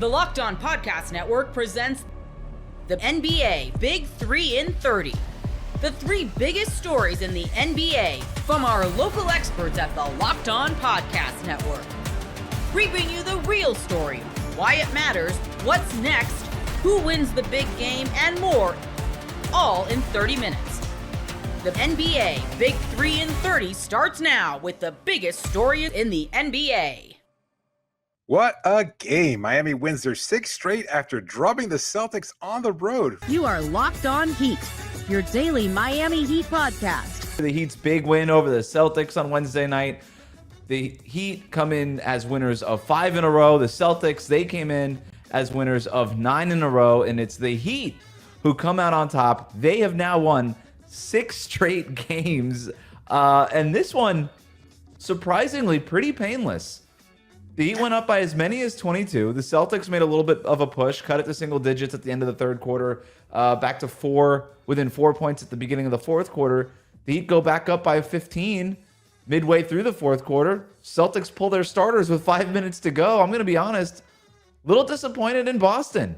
The Locked On Podcast Network presents the NBA Big 3 in 30. The 3 biggest stories in the NBA from our local experts at the Locked On Podcast Network. We bring you the real story, why it matters, what's next, who wins the big game, and more, all in 30 minutes. The NBA Big 3 in 30 starts now with the biggest story in the NBA. What a game. Miami wins their 6th straight after drubbing the Celtics on the road. You are Locked On Heat, your daily Miami Heat podcast. The Heat's big win over the Celtics on Wednesday night. The Heat come in as winners of 5 in a row. The Celtics, they came in as winners of 9 in a row, and it's the Heat who come out on top. They have now won 6 straight games, and this one, surprisingly, pretty painless. The Heat went up by as many as 22. The Celtics made a little bit of a push, cut it to single digits at the end of the third quarter, back to within 4 points at the beginning of the fourth quarter. The Heat go back up by 15 midway through the fourth quarter. Celtics pull their starters with 5 minutes to go. I'm going to be honest, a little disappointed in Boston.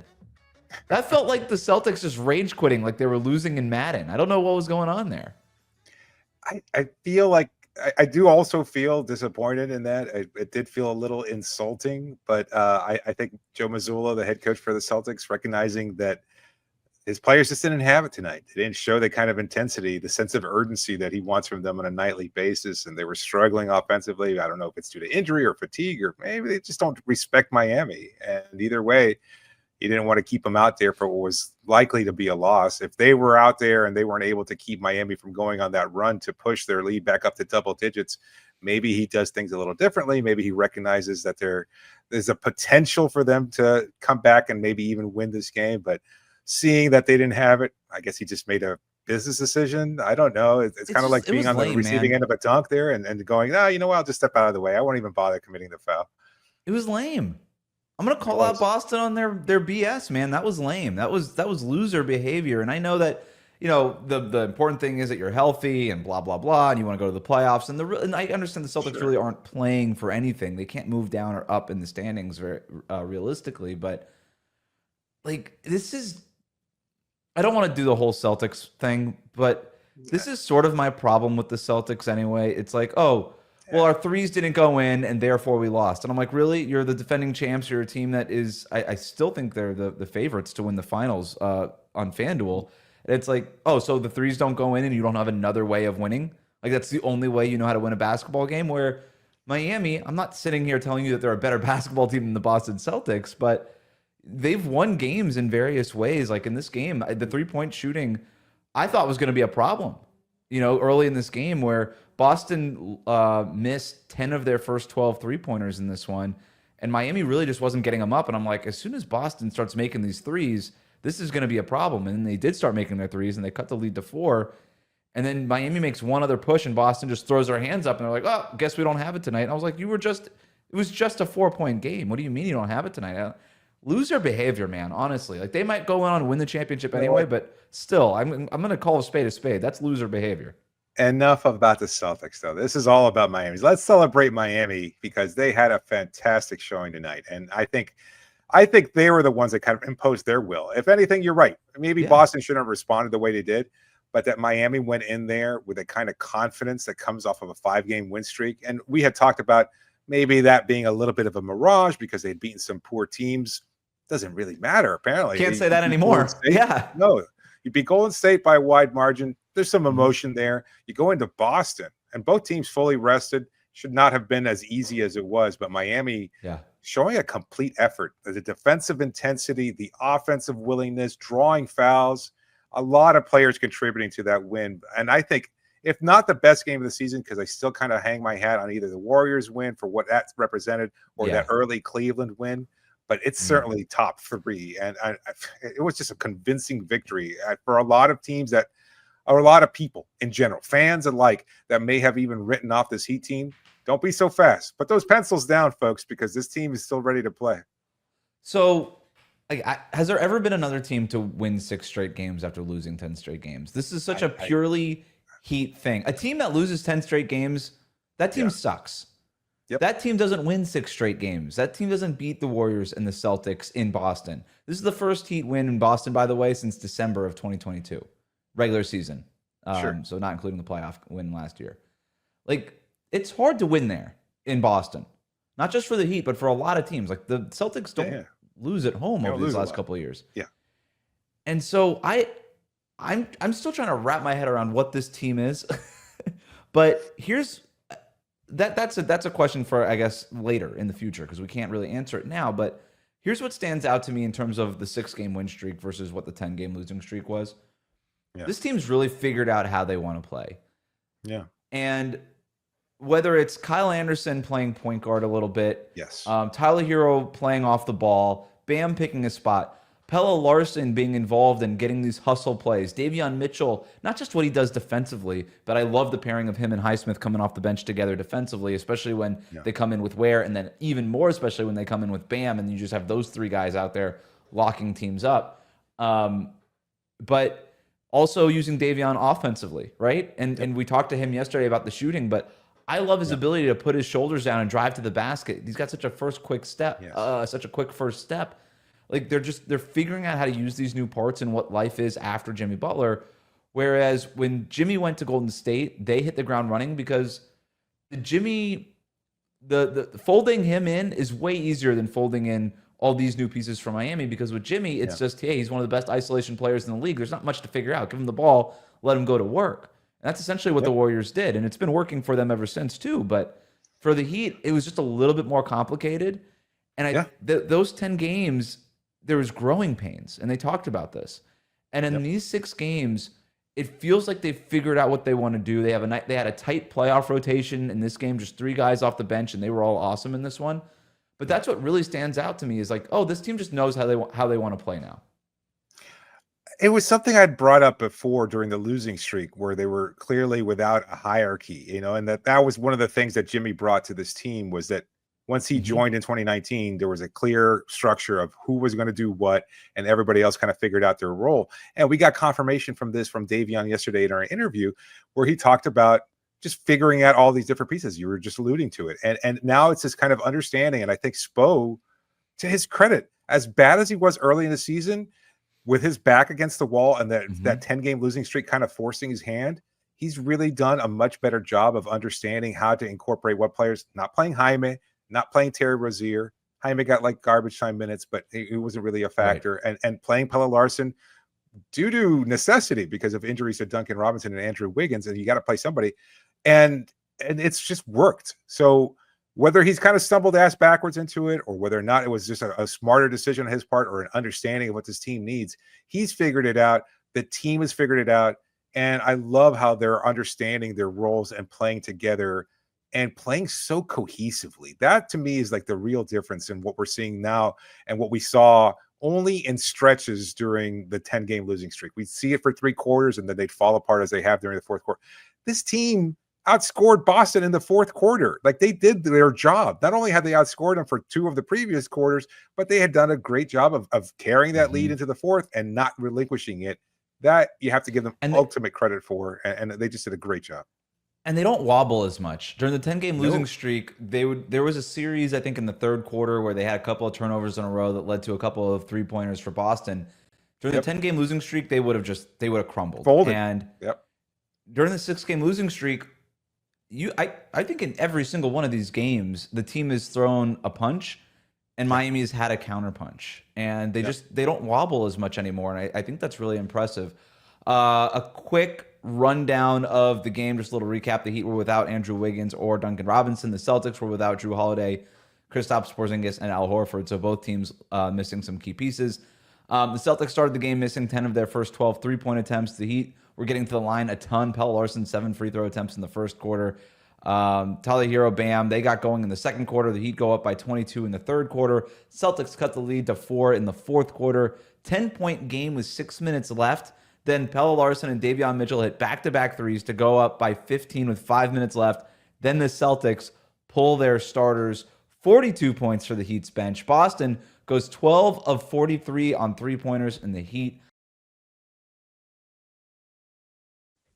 That felt like the Celtics just rage quitting, like they were losing in Madden. I don't know what was going on there. I feel like I do also feel disappointed in that. It did feel a little insulting, but I think Joe Mazzulla, the head coach for the Celtics, recognizing that his players just didn't have it tonight. They didn't show the kind of intensity, the sense of urgency that he wants from them on a nightly basis, and they were struggling offensively. I don't know if it's due to injury or fatigue, or maybe they just don't respect Miami. And either way, he didn't want to keep them out there for what was likely to be a loss. If they were out there and they weren't able to keep Miami from going on that run to push their lead back up to double digits, maybe he does things a little differently. Maybe he recognizes that there's a potential for them to come back and maybe even win this game. But seeing that they didn't have it, I guess he just made a business decision. I don't know. It's kind of like being on the receiving end of a dunk there and going, no, you know what? I'll just step out of the way. I won't even bother committing the foul. It was lame. I'm going to call out Boston on their BS, man. That was lame. That was loser behavior. And I know that, you know, the important thing is that you're healthy and blah, blah, blah, and you want to go to the playoffs. And I understand the Celtics really aren't playing for anything. They can't move down or up in the standings very realistically. But, like, this is – I don't want to do the whole Celtics thing, but this is sort of my problem with the Celtics anyway. It's like, oh – well, our threes didn't go in, and therefore we lost. And I'm like, really? You're the defending champs. You're a team that is, I still think they're the favorites to win the finals on FanDuel. And it's like, oh, so the threes don't go in and you don't have another way of winning? Like, that's the only way you know how to win a basketball game? Where Miami, I'm not sitting here telling you that they're a better basketball team than the Boston Celtics, but they've won games in various ways. Like in this game, the three-point shooting, I thought was going to be a problem, you know, early in this game where Boston missed 10 of their first 12 three-pointers in this one, and Miami really just wasn't getting them up. And I'm like, as soon as Boston starts making these threes, this is going to be a problem. And they did start making their threes, and they cut the lead to 4. And then Miami makes one other push, and Boston just throws their hands up, and they're like, oh, guess we don't have it tonight. And I was like, it was just a 4-point game. What do you mean you don't have it tonight? Loser behavior, man, honestly. Like, they might go on and win the championship anyway, but still, I'm going to call a spade a spade. That's loser behavior. Enough about the Celtics, though. This is all about Miami. Let's celebrate Miami because they had a fantastic showing tonight. And I think they were the ones that kind of imposed their will. If anything, you're right. Maybe Boston shouldn't have responded the way they did, but that Miami went in there with a kind of confidence that comes off of a 5-game win streak. And we had talked about maybe that being a little bit of a mirage because they'd beaten some poor teams. Doesn't really matter, apparently. Can't say that anymore. Yeah. No, you beat Golden State by a wide margin. There's some emotion there. You go into Boston, and both teams fully rested. Should not have been as easy as it was, but Miami showing a complete effort. The defensive intensity, the offensive willingness, drawing fouls, a lot of players contributing to that win. And I think, if not the best game of the season, because I still kind of hang my hat on either the Warriors win for what that represented or that early Cleveland win, but it's certainly top 3. And it was just a convincing victory for a lot of teams that – or a lot of people in general, fans alike, that may have even written off this Heat team. Don't be so fast. Put those pencils down, folks, because this team is still ready to play. So, has there ever been another team to win 6 straight games after losing 10 straight games? This is such a purely Heat thing. A team that loses 10 straight games, that team sucks. That team doesn't win 6 straight games. That team doesn't beat the Warriors and the Celtics in Boston. This is the first Heat win in Boston, by the way, since December of 2022, regular season. So not including the playoff win last year. Like, it's hard to win there in Boston, not just for the Heat, but for a lot of teams. Like the Celtics don't lose at home over these last couple of years. Yeah. And so I'm still trying to wrap my head around what this team is. But here's that's a question for, I guess, later in the future, because we can't really answer it now. But here's what stands out to me in terms of the 6-game win streak versus what the 10-game losing streak was. Yeah. This team's really figured out how they want to play. Yeah. And whether it's Kyle Anderson playing point guard a little bit, Tyler Hero playing off the ball, Bam picking a spot, Pelle Larsson being involved in getting these hustle plays, Davion Mitchell, not just what he does defensively, but I love the pairing of him and Highsmith coming off the bench together defensively, especially when they come in with Ware, and then even more especially when they come in with Bam, and you just have those 3 guys out there locking teams up. But also using Davion offensively, right? And we talked to him yesterday about the shooting, but I love his ability to put his shoulders down and drive to the basket. He's got such a quick first step. Like they're figuring out how to use these new parts and what life is after Jimmy Butler. Whereas when Jimmy went to Golden State, they hit the ground running because the folding him in is way easier than folding in all these new pieces from Miami, because with Jimmy, it's just, hey, he's one of the best isolation players in the league. There's not much to figure out. Give him the ball, let him go to work. And that's essentially what the Warriors did, and it's been working for them ever since too. But for the Heat, it was just a little bit more complicated. And those 10 games, there was growing pains, and they talked about this. And in these 6 games, it feels like they've figured out what they want to do. They had a tight playoff rotation in this game, just 3 guys off the bench, and they were all awesome in this one. But that's what really stands out to me is like, oh, this team just knows how they want to play now. It was something I'd brought up before during the losing streak, where they were clearly without a hierarchy, and that was one of the things that Jimmy brought to this team, was that once he joined in 2019, there was a clear structure of who was going to do what, and everybody else kind of figured out their role. And we got confirmation from Davion yesterday in our interview, where he talked about just figuring out all these different pieces. You were just alluding to it. And now it's this kind of understanding. And I think Spo, to his credit, as bad as he was early in the season, with his back against the wall and that 10-game losing streak kind of forcing his hand, he's really done a much better job of understanding how to incorporate what players, not playing Jaime, not playing Terry Rozier. Jaime got like garbage time minutes, but he wasn't really a factor. Right. And playing Pelle Larsson due to necessity because of injuries to Duncan Robinson and Andrew Wiggins, and you got to play somebody. And it's just worked. So whether he's kind of stumbled ass backwards into it, or whether or not it was just a smarter decision on his part or an understanding of what this team needs, he's figured it out. The team has figured it out. And I love how they're understanding their roles and playing together and playing so cohesively. That to me is like the real difference in what we're seeing now and what we saw only in stretches during the 10-game losing streak. We'd see it for 3 quarters and then they'd fall apart as they have during the 4th quarter. This team outscored Boston in the 4th quarter. Like, they did their job. Not only had they outscored them for 2 of the previous quarters, but they had done a great job of carrying that lead into the 4th and not relinquishing it. That you have to give them ultimate credit for, and they just did a great job. And they don't wobble as much. During the 10-game losing streak, there was a series, I think, in the 3rd quarter where they had a couple of turnovers in a row that led to a couple of 3-pointers for Boston. During the 10-game losing streak, they would have crumbled. Folded. And during the 6-game losing streak, I think in every single one of these games, the team has thrown a punch and Miami has had a counter punch. And they don't wobble as much anymore. And I think that's really impressive. A quick rundown of the game, just a little recap. The Heat were without Andrew Wiggins or Duncan Robinson. The Celtics were without Drew Holiday, Kristaps Porzingis, and Al Horford. So both teams missing some key pieces. The Celtics started the game missing 10 of their first 12 3-point attempts. The Heat were getting to the line a ton. Pelle Larsson, 7 free throw attempts in the 1st quarter. Tyler Hero, Bam, they got going in the 2nd quarter. The Heat go up by 22 in the 3rd quarter. Celtics cut the lead to 4 in the 4th quarter. 10-point game with 6 minutes left. Then Pelle Larsson and Davion Mitchell hit back-to-back threes to go up by 15 with 5 minutes left. Then the Celtics pull their starters, 42 points for the Heat's bench. Boston goes 12 of 43 on 3-pointers, and the Heat.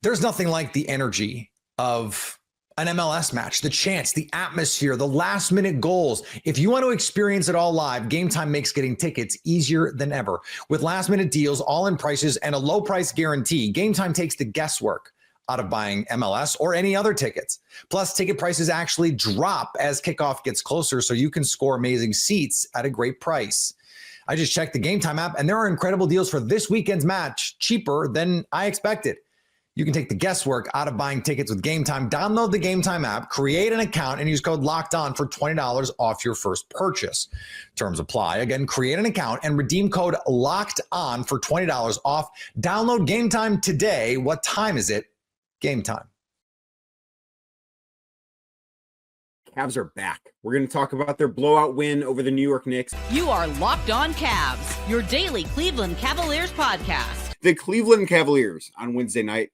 There's nothing like the energy of an MLS match, the chance, the atmosphere, the last minute goals. If you want to experience it all live, Gametime makes getting tickets easier than ever. With last minute deals, all in prices, and a low price guarantee, Gametime takes the guesswork out of buying MLS or any other tickets. Plus, ticket prices actually drop as kickoff gets closer, so you can score amazing seats at a great price. I just checked the Gametime app, and there are incredible deals for this weekend's match, cheaper than I expected. You can take the guesswork out of buying tickets with Gametime. Download the Gametime app, create an account, and use code LOCKEDON for $20 off your first purchase. Terms apply. Again, create an account and redeem code LOCKEDON for $20 off. Download Gametime today. What time is it? Gametime. Cavs are back. We're going to talk about their blowout win over the New York Knicks. You are Locked On Cavs, your daily Cleveland Cavaliers podcast. The Cleveland Cavaliers on Wednesday night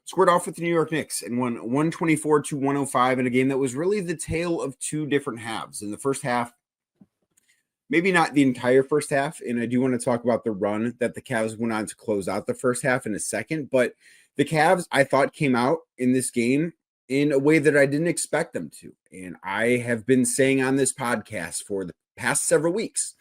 squared off with the New York Knicks and won 124-105 in a game that was really the tale of two different halves. In the first half, maybe not the entire first half, and I do want to talk about the run that the Cavs went on to close out the first half in a second, but the Cavs, I thought, came out in this game in a way that I didn't expect them to. And I have been saying on this podcast for the past several weeks,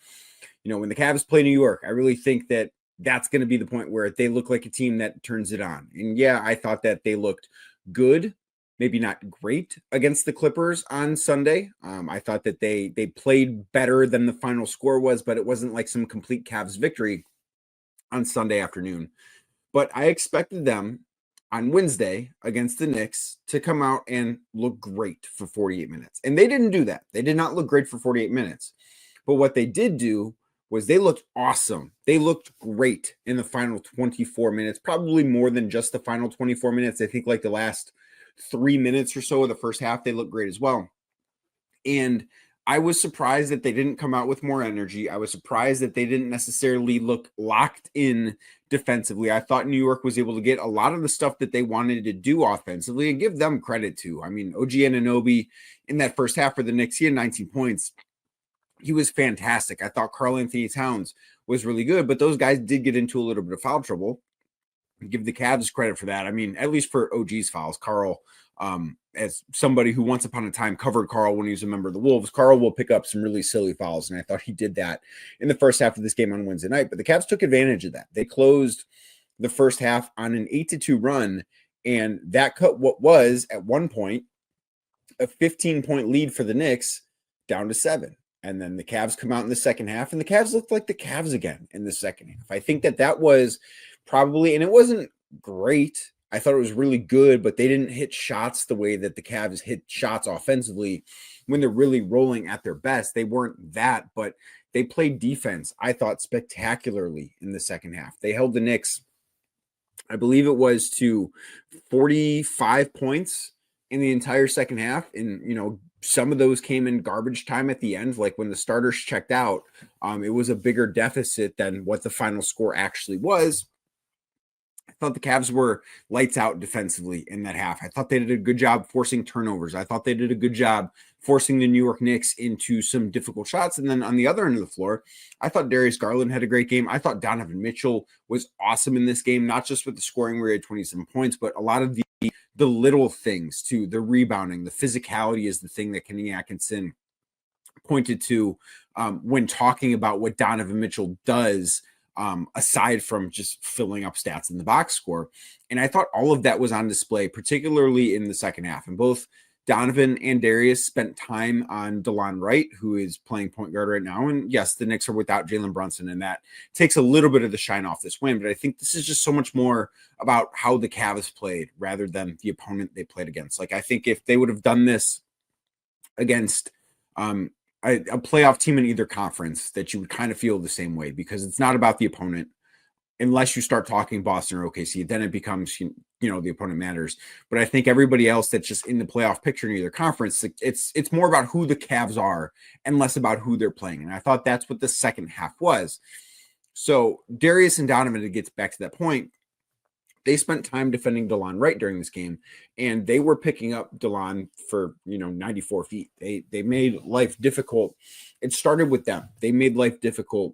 when the Cavs play New York, I really think that that's going to be the point where they look like a team that turns it on. And yeah, I thought that they looked good, maybe not great against the Clippers on Sunday. I thought that they played better than the final score was, but it wasn't like some complete Cavs victory on Sunday afternoon. But I expected them on Wednesday against the Knicks to come out and look great for 48 minutes. And they didn't do that. They did not look great for 48 minutes. But what they did do was they looked awesome. They looked great in the final 24 minutes, probably more than just the final 24 minutes. I think like the last 3 minutes or so of the first half, they looked great as well. And I was surprised that they didn't come out with more energy. I was surprised that they didn't necessarily look locked in defensively. I thought New York was able to get a lot of the stuff that they wanted to do offensively and give them credit to. I mean, OG Anunoby in that first half for the Knicks, he had 19 points. He was fantastic. I thought Karl Anthony Towns was really good, but those guys did get into a little bit of foul trouble. Give the Cavs credit for that. I mean, at least for OG's fouls. Karl, as somebody who once upon a time covered Karl when he was a member of the Wolves, Karl will pick up some really silly fouls, and I thought he did that in the first half of this game on Wednesday night. But the Cavs took advantage of that. They closed the first half on an 8-2 run, and that cut what was, at one point, a 15-point lead for the Knicks down to 7. And then the Cavs come out in the second half, and the Cavs looked like the Cavs again in the second half. I think that was probably, and it wasn't great. I thought it was really good, but they didn't hit shots the way that the Cavs hit shots offensively when they're really rolling at their best. They weren't that, but they played defense, I thought, spectacularly in the second half. They held the Knicks, I believe it was, to 45 points in the entire second half. And, some of those came in garbage time at the end, like when the starters checked out. It was a bigger deficit than what the final score actually was. I thought the Cavs were lights out defensively in that half. I thought they did a good job forcing turnovers. I thought they did a good job forcing the New York Knicks into some difficult shots. And then on the other end of the floor, I thought Darius Garland had a great game. I thought Donovan Mitchell was awesome in this game, not just with the scoring where he had 27 points, but a lot of the little things too, the rebounding, the physicality is the thing that Kenny Atkinson pointed to when talking about what Donovan Mitchell does, aside from just filling up stats in the box score. And I thought all of that was on display, particularly in the second half. And both Donovan and Darius spent time on DeLon Wright, who is playing point guard right now. And yes, the Knicks are without Jalen Brunson, and that takes a little bit of the shine off this win. But I think this is just so much more about how the Cavs played rather than the opponent they played against. Like, I think if they would have done this against a playoff team in either conference, that you would kind of feel the same way, because it's not about the opponent. Unless you start talking Boston or OKC, then it becomes, the opponent matters. But I think everybody else that's just in the playoff picture in either conference, it's more about who the Cavs are and less about who they're playing. And I thought that's what the second half was. So Darius and Donovan, to get back to that point, they spent time defending DeLon Wright during this game, and they were picking up DeLon for, 94 feet. They made life difficult. It started with them. They made life difficult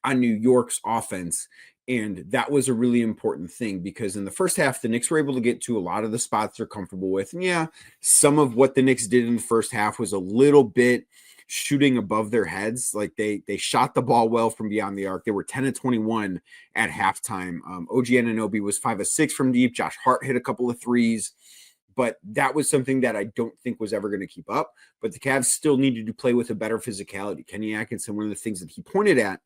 on New York's offense And that was a really important thing because in the first half, the Knicks were able to get to a lot of the spots they're comfortable with. And yeah, some of what the Knicks did in the first half was a little bit shooting above their heads. Like they shot the ball well from beyond the arc. They were 10 of 21 at halftime. OG Anunoby was 5 of 6 from deep. Josh Hart hit a couple of threes. But that was something that I don't think was ever going to keep up. But the Cavs still needed to play with a better physicality. Kenny Atkinson, one of the things that he pointed at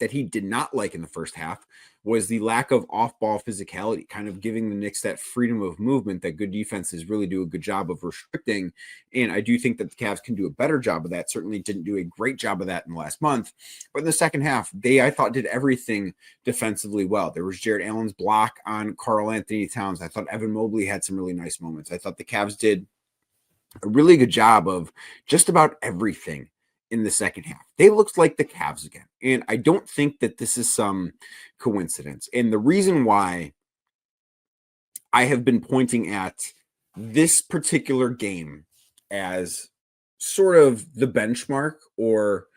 that he did not like in the first half was the lack of off-ball physicality, kind of giving the Knicks that freedom of movement that good defenses really do a good job of restricting. And I do think that the Cavs can do a better job of that. Certainly didn't do a great job of that in the last month. But in the second half, they, I thought, did everything defensively well. There was Jared Allen's block on Karl Anthony Towns. I thought Evan Mobley had some really nice moments. I thought the Cavs did a really good job of just about everything in the second half. They looked like the Cavs again. And I don't think that this is some coincidence. And the reason why I have been pointing at this particular game as sort of the benchmark, or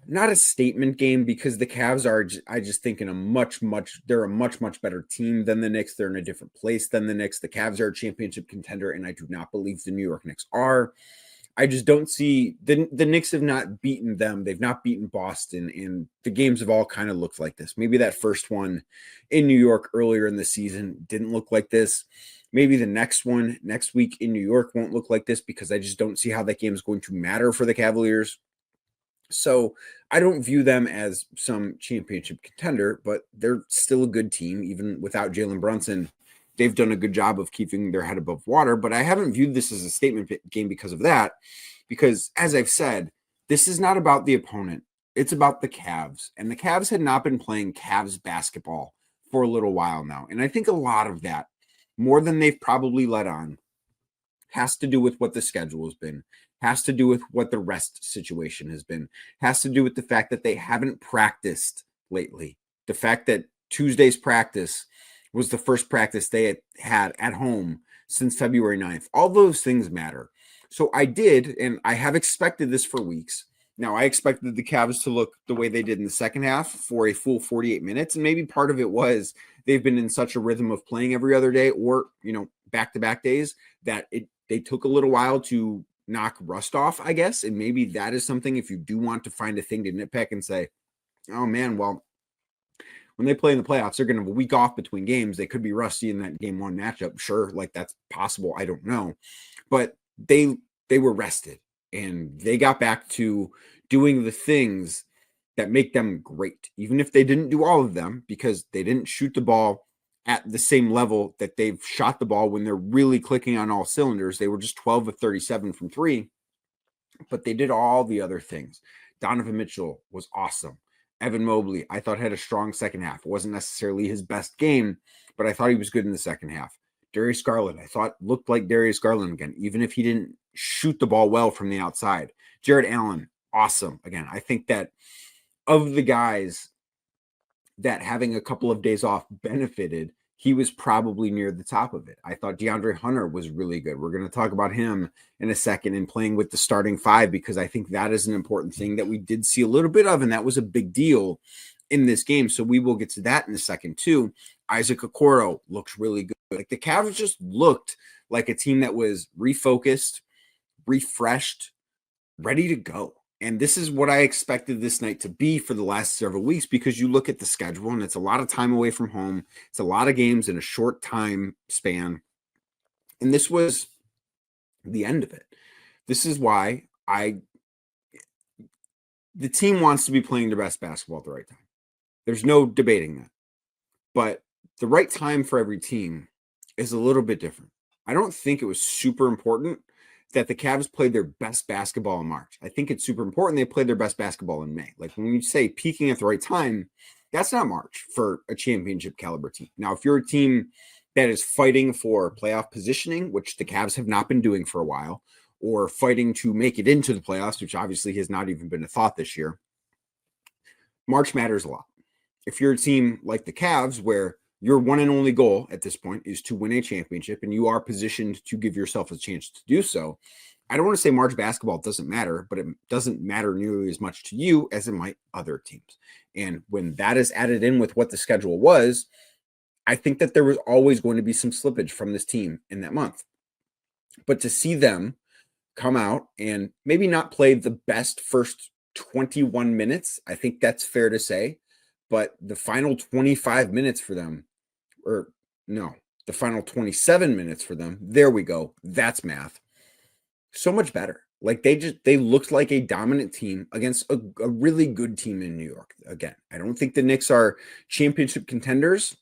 not a statement game, because the Cavs are, I just think, they're a much better team than the Knicks. They're in a different place than the Knicks. The Cavs are a championship contender, and I do not believe the New York Knicks are. I just don't see the Knicks have not beaten them. They've not beaten Boston, and the games have all kind of looked like this. Maybe that first one in New York earlier in the season didn't look like this. Maybe the next one next week in New York won't look like this, because I just don't see how that game is going to matter for the Cavaliers. So I don't view them as some championship contender, but they're still a good team, even without Jalen Brunson. They've done a good job of keeping their head above water, but I haven't viewed this as a statement game because of that. Because as I've said, this is not about the opponent. It's about the Cavs. And the Cavs had not been playing Cavs basketball for a little while now. And I think a lot of that, more than they've probably let on, has to do with what the schedule has been, has to do with what the rest situation has been, has to do with the fact that they haven't practiced lately. The fact that Tuesday's practice was the first practice they had at home since February 9th. All those things matter. So I did, and I have expected this for weeks. Now, I expected the Cavs to look the way they did in the second half for a full 48 minutes. And maybe part of it was they've been in such a rhythm of playing every other day, or, back-to-back days, that they took a little while to knock rust off, I guess. And maybe that is something, if you do want to find a thing to nitpick and say, oh man, well, when they play in the playoffs, they're going to have a week off between games. They could be rusty in that game one matchup. Sure, like that's possible. I don't know. But they were rested, and they got back to doing the things that make them great, even if they didn't do all of them, because they didn't shoot the ball at the same level that they've shot the ball when they're really clicking on all cylinders. They were just 12 of 37 from three, but they did all the other things. Donovan Mitchell was awesome. Evan Mobley, I thought, had a strong second half. It wasn't necessarily his best game, but I thought he was good in the second half. Darius Garland, I thought, looked like Darius Garland again, even if he didn't shoot the ball well from the outside. Jared Allen, awesome. Again, I think that of the guys that having a couple of days off benefited, he was probably near the top of it. I thought DeAndre Hunter was really good. We're going to talk about him in a second, and playing with the starting five, because I think that is an important thing that we did see a little bit of, and that was a big deal in this game. So we will get to that in a second too. Isaac Okoro looks really good. Like the Cavs just looked like a team that was refocused, refreshed, ready to go. And this is what I expected this night to be for the last several weeks, because you look at the schedule and it's a lot of time away from home. It's a lot of games in a short time span. And this was the end of it. This is why the team wants to be playing their best basketball at the right time. There's no debating that. But the right time for every team is a little bit different. I don't think it was super important that the Cavs played their best basketball in March. I think it's super important they played their best basketball in May. Like when you say peaking at the right time, that's not March for a championship caliber team. Now, if you're a team that is fighting for playoff positioning, which the Cavs have not been doing for a while, or fighting to make it into the playoffs, which obviously has not even been a thought this year, March matters a lot. If you're a team like the Cavs, where your one and only goal at this point is to win a championship, and you are positioned to give yourself a chance to do so, I don't want to say March basketball doesn't matter, but it doesn't matter nearly as much to you as it might other teams. And when that is added in with what the schedule was, I think that there was always going to be some slippage from this team in that month. But to see them come out and maybe not play the best first 21 minutes, I think that's fair to say. But the final 25 minutes for them, or no, the final 27 minutes for them, there we go. That's math. So much better. Like they looked like a dominant team against a really good team in New York. Again, I don't think the Knicks are championship contenders,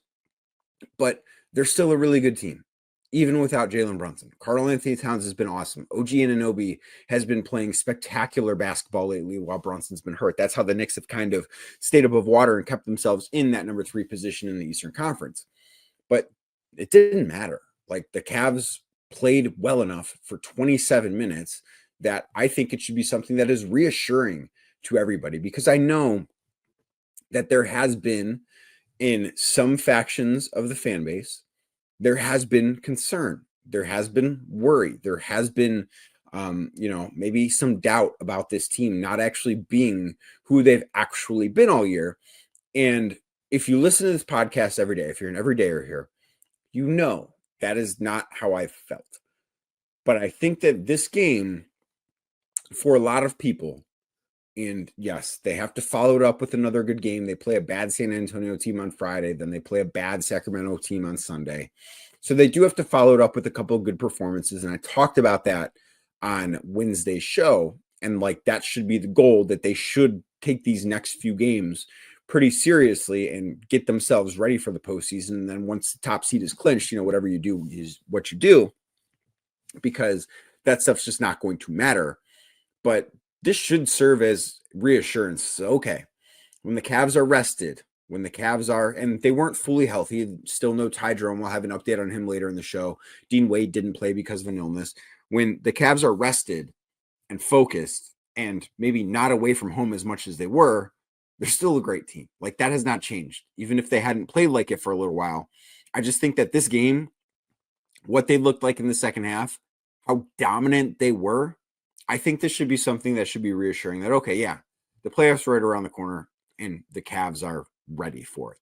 but they're still a really good team, even without Jalen Brunson. Karl-Anthony Towns has been awesome. OG Anunoby has been playing spectacular basketball lately while Brunson's been hurt. That's how the Knicks have kind of stayed above water and kept themselves in that number 3 position in the Eastern Conference. But it didn't matter. Like the Cavs played well enough for 27 minutes that I think it should be something that is reassuring to everybody, because I know that there has been in some factions of the fan base, there has been concern, there has been worry, there has been maybe some doubt about this team not actually being who they've actually been all year. And if you listen to this podcast every day, if you're an everydayer here, you know that is not how I felt. But I think that this game, for a lot of people, and yes, they have to follow it up with another good game. They play a bad San Antonio team on Friday, then they play a bad Sacramento team on Sunday. So they do have to follow it up with a couple of good performances. And I talked about that on Wednesday's show. And like that should be the goal, that they should take these next few games pretty seriously and get themselves ready for the postseason. And then once the top seed is clinched, whatever you do is what you do, because that stuff's just not going to matter. But this should serve as reassurance. So, okay, when the Cavs are rested, and they weren't fully healthy, still no Ty Jerome. We'll have an update on him later in the show. Dean Wade didn't play because of an illness. When the Cavs are rested and focused and maybe not away from home as much as they were, they're still a great team. Like that has not changed, even if they hadn't played like it for a little while. I just think that this game, what they looked like in the second half, how dominant they were, I think this should be something that should be reassuring that, okay, yeah, the playoffs are right around the corner and the Cavs are ready for it.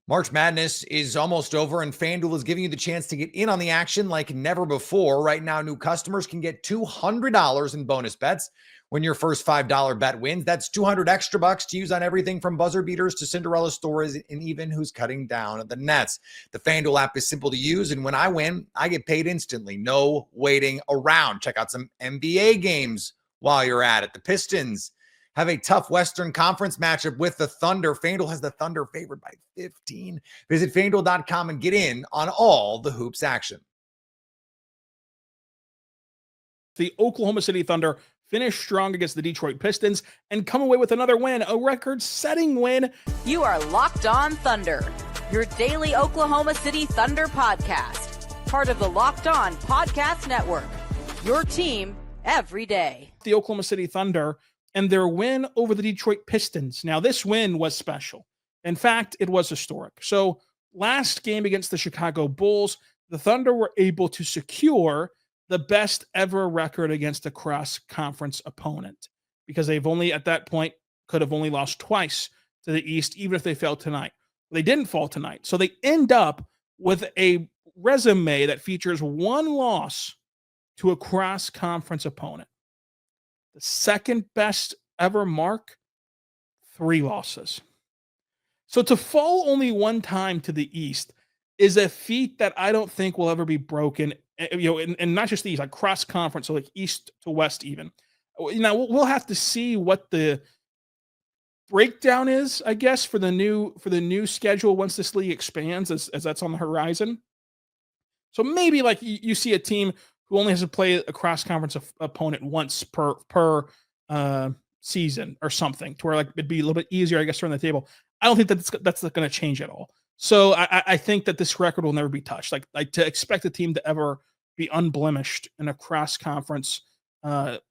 March Madness is almost over, and FanDuel is giving you the chance to get in on the action like never before. Right now, new customers can get $200 in bonus bets when your first $5 bet wins. That's 200 extra bucks to use on everything from buzzer beaters to Cinderella stories and even who's cutting down at the nets. The FanDuel app is simple to use, and when I win, I get paid instantly. No waiting around. Check out some NBA games while you're at it. The Pistons have a tough Western Conference matchup with the Thunder. FanDuel has the Thunder favored by 15. Visit FanDuel.com and get in on all the hoops action. The Oklahoma City Thunder finished strong against the Detroit Pistons and come away with another win, a record-setting win. You are Locked On Thunder, your daily Oklahoma City Thunder podcast. Part of the Locked On Podcast Network, your team every day. The Oklahoma City Thunder and their win over the Detroit Pistons. Now, this win was special. In fact, it was historic. So last game against the Chicago Bulls, the Thunder were able to secure the best ever record against a cross-conference opponent, because they've only, at that point, could have only lost twice to the East, even if they fell tonight. They didn't fall tonight. So they end up with a resume that features one loss to a cross-conference opponent. The second best ever mark, 3 losses. So to fall only one time to the East is a feat that I don't think will ever be broken, and not just the East, like cross conference, so like East to West even. Now we'll have to see what the breakdown is, I guess, for the new schedule once this league expands, as that's on the horizon. So maybe like you see a team who only has to play a cross-conference opponent once per season or something, to where like it'd be a little bit easier, I guess, to run the table. I don't think that's going to change at all. So I think that this record will never be touched. Like to expect a team to ever be unblemished in a cross-conference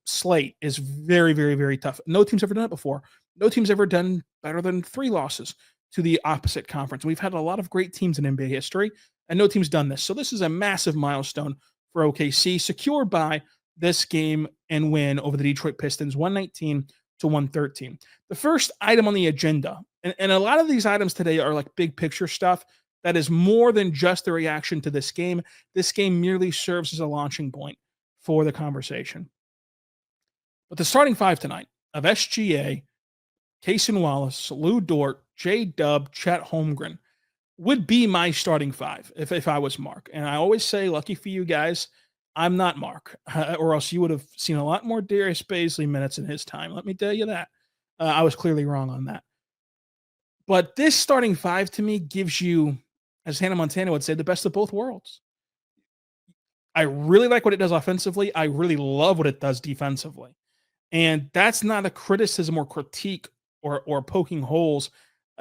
slate is very, very, very tough. No team's ever done it before. No team's ever done better than 3 losses to the opposite conference. We've had a lot of great teams in NBA history, and no team's done this. So this is a massive milestone for OKC, secured by this game and win over the Detroit Pistons, 119-113. The first item on the agenda, and a lot of these items today are like big picture stuff that is more than just the reaction to this game. This game merely serves as a launching point for the conversation. But the starting five tonight of SGA, Cason Wallace, Lou Dort, J-Dub, Chet Holmgren would be my starting five if I was Mark. And I always say, lucky for you guys, I'm not Mark, or else you would have seen a lot more Darius Baisley minutes in his time. Let me tell you that. I was clearly wrong on that. But this starting five to me gives you, as Hannah Montana would say, the best of both worlds. I really like what it does offensively. I really love what it does defensively. And that's not a criticism or critique or poking holes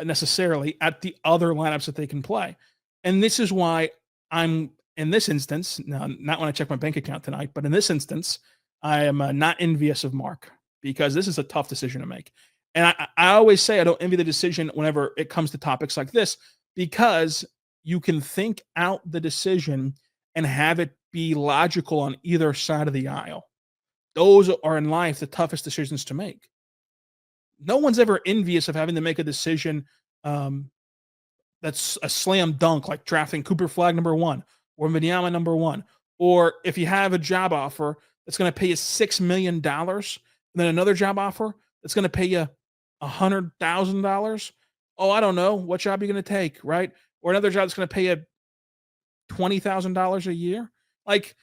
necessarily at the other lineups that they can play. And this is why I'm, in this instance, now, not when I check my bank account tonight, but in this instance, I am not envious of Mark, because this is a tough decision to make. And I always say I don't envy the decision whenever it comes to topics like this, because you can think out the decision and have it be logical on either side of the aisle. Those are in life the toughest decisions to make. No one's ever envious of having to make a decision that's a slam dunk, like drafting Cooper Flagg number 1 or Wembanyama number 1. Or if you have a job offer that's going to pay you $6 million, and then another job offer that's going to pay you $100,000. Oh, I don't know. What job are you going to take, right? Or another job that's going to pay you $20,000 a year. Like,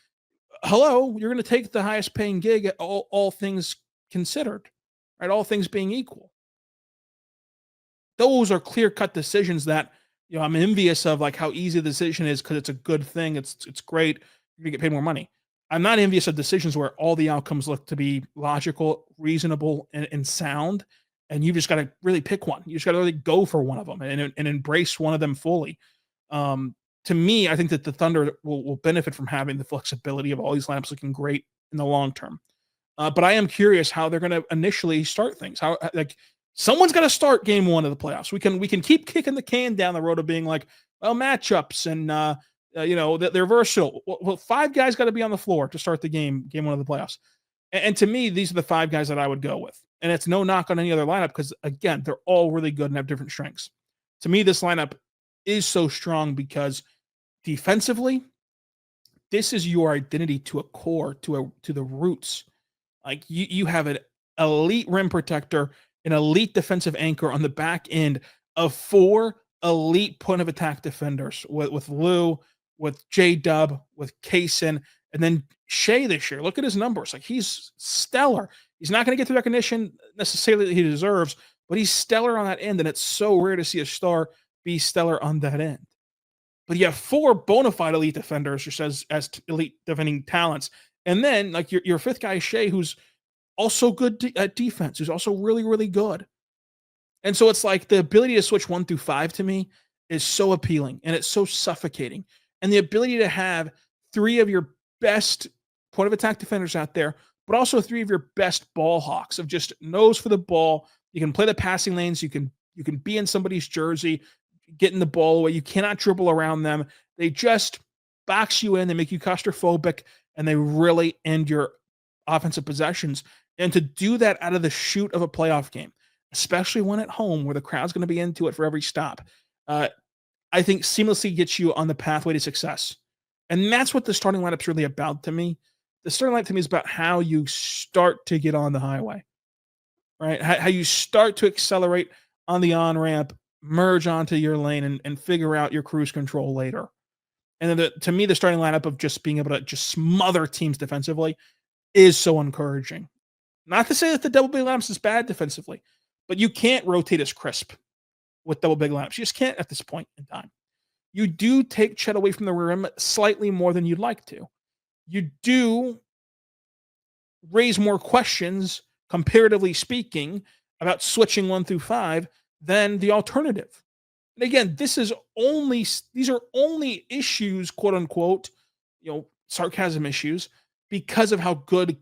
hello, you're going to take the highest paying gig, all things considered, right? All things being equal. Those are clear-cut decisions that, I'm envious of, like how easy the decision is because it's a good thing. It's great. You're going to get paid more money. I'm not envious of decisions where all the outcomes look to be logical, reasonable, and sound, and you just got to really pick one. You just got to really go for one of them and embrace one of them fully. To me, I think that the Thunder will benefit from having the flexibility of all these lineups looking great in the long term. But I am curious how they're going to initially start things. How, like, someone's got to start game one of the playoffs. We can keep kicking the can down the road of being like, well, matchups and they're versatile. Well, 5 guys got to be on the floor to start the game one of the playoffs. And to me, these are the 5 guys that I would go with. And it's no knock on any other lineup because, again, they're all really good and have different strengths. To me, this lineup is so strong because defensively, this is your identity to a core, to the roots. Like you have an elite rim protector, an elite defensive anchor on the back end of 4 elite point of attack defenders with Lou, with J-Dub, with Cason, and then Shea this year. Look at his numbers. Like, he's stellar. He's not going to get the recognition necessarily that he deserves, but he's stellar on that end, and it's so rare to see a star be stellar on that end. But you have 4 bona fide elite defenders, just as elite defending talents. And then, like, your 5th guy, Shea, who's also good at defense, who's also really, really good. And so it's like the ability to switch 1 through 5 to me is so appealing, and it's so suffocating. And the ability to have 3 of your best point of attack defenders out there, but also 3 of your best ball hawks of just nose for the ball. You can play the passing lanes. You can be in somebody's jersey, getting the ball away. You cannot dribble around them. They just box you in. They make you claustrophobic, and they really end your offensive possessions. And to do that out of the chute of a playoff game, especially one at home where the crowd's going to be into it for every stop, I think seamlessly gets you on the pathway to success. And that's what the starting lineup's really about to me. The starting lineup to me is about how you start to get on the highway, right? How you start to accelerate on the on-ramp, merge onto your lane, and figure out your cruise control later. And then to me, the starting lineup of just being able to just smother teams defensively is so encouraging. Not to say that the double big lineups is bad defensively, but you can't rotate as crisp with double big lineups. You just can't at this point in time. You do take Chet away from the rim slightly more than you'd like to. You do raise more questions, comparatively speaking, about switching 1 through 5 than the alternative. And again, these are only issues, quote unquote, sarcasm issues, because of how good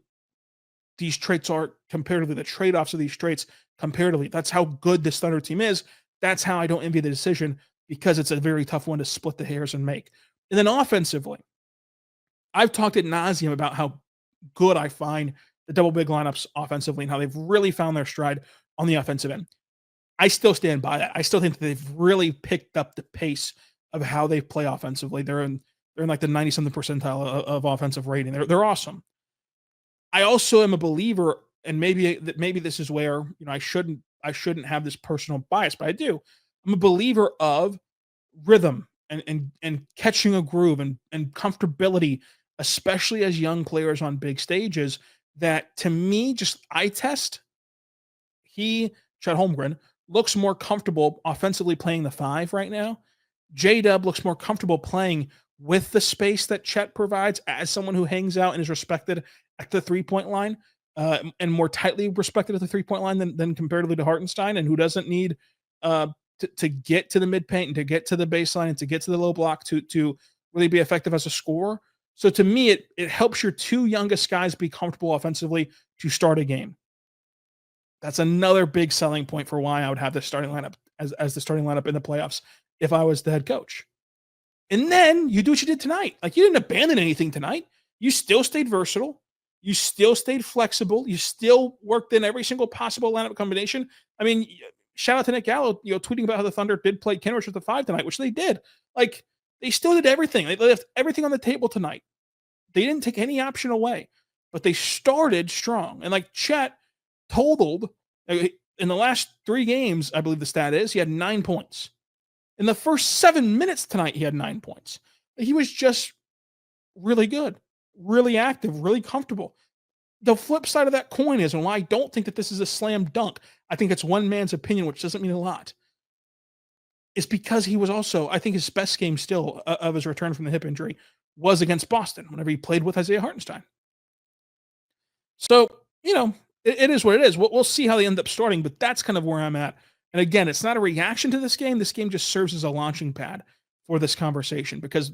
these traits are comparatively, the trade-offs of these traits comparatively. That's how good this Thunder team is. That's how I don't envy the decision, because it's a very tough one to split the hairs and make. And then offensively, I've talked ad nauseum about how good I find the double big lineups offensively and how they've really found their stride on the offensive end. I still stand by that. I still think that they've really picked up the pace of how they play offensively. They're in like the 90-something percentile of offensive rating. They're awesome. I also am a believer, and maybe this is where I shouldn't have this personal bias, but I do. I'm a believer of rhythm and catching a groove and comfortability, especially as young players on big stages. That to me, just eye test. Chet Holmgren, looks more comfortable offensively playing the 5 right now. J-Dub looks more comfortable playing with the space that Chet provides as someone who hangs out and is respected at the 3-point line, and more tightly respected at the 3-point line than comparatively to Hartenstein, and who doesn't need to get to the mid paint and to get to the baseline and to get to the low block to really be effective as a scorer. So to me, it helps your 2 youngest guys be comfortable offensively to start a game. That's another big selling point for why I would have the starting lineup as the starting lineup in the playoffs if I was the head coach. And then you do what you did tonight. Like, you didn't abandon anything tonight. You still stayed versatile. You still stayed flexible. You still worked in every single possible lineup combination. I mean, shout out to Nick Gallo, tweeting about how the Thunder did play Kenrich at the 5 tonight, which they did. Like, they still did everything. They left everything on the table tonight. They didn't take any option away, but they started strong. And like Chet totaled in the last 3 games, I believe the stat is, he had 9 points. In the first 7 minutes tonight, he had 9 points. He was just really good, really active, really comfortable. The flip side of that coin is, and why I don't think that this is a slam dunk, I think it's one man's opinion, which doesn't mean a lot, is because he was also, I think his best game still of his return from the hip injury was against Boston, whenever he played with Isaiah Hartenstein. So, it is what it is. We'll see how they end up starting, but that's kind of where I'm at. And again, it's not a reaction to this game. This game just serves as a launching pad for this conversation, because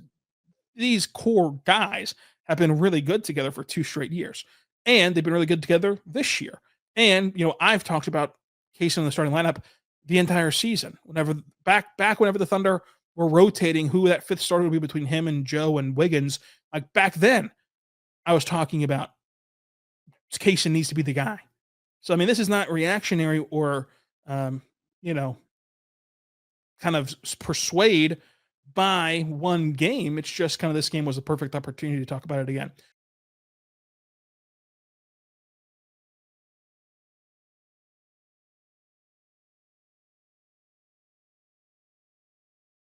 these core guys have been really good together for 2 straight years. And they've been really good together this year. And, I've talked about Casey in the starting lineup the entire season. Whenever the Thunder were rotating who that 5th starter would be between him and Joe and Wiggins, like back then, I was talking about Casey needs to be the guy. So, I mean, this is not reactionary or, kind of persuade by one game. It's just kind of, this game was a perfect opportunity to talk about it again.